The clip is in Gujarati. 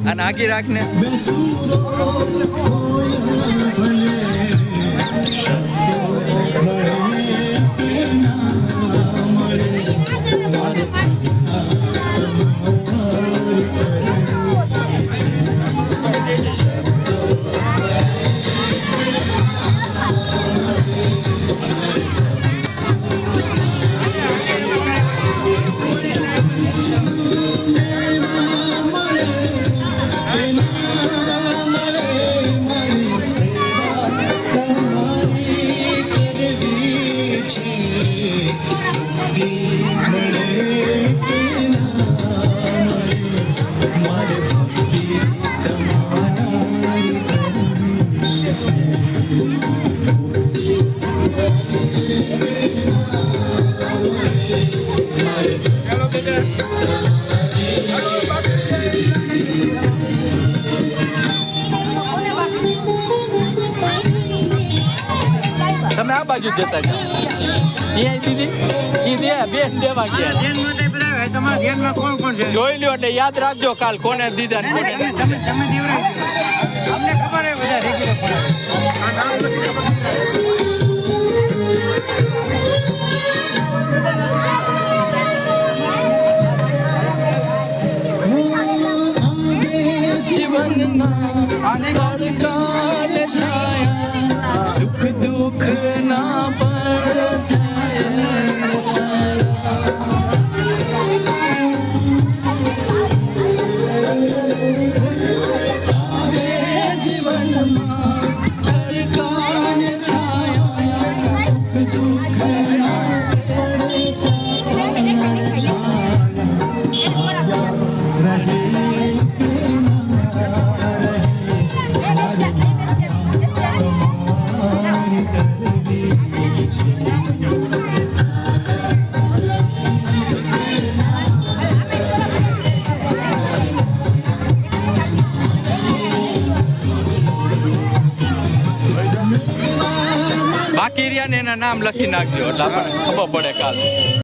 અને આગી રાખને તમે આ બાજુ જતા જાઓ અહીંયા દીદી દે બેસ દેવા ગયા જોઈ લ્યો એટલે યાદ રાખજો કાલ કોને દીધા ને કોને અમને ખબર હે બધા સુખ દુઃખ ના બાકી રહ્યા ને એના નામ લખી નાખજો એટલે આપણને ખબર પડે કાલ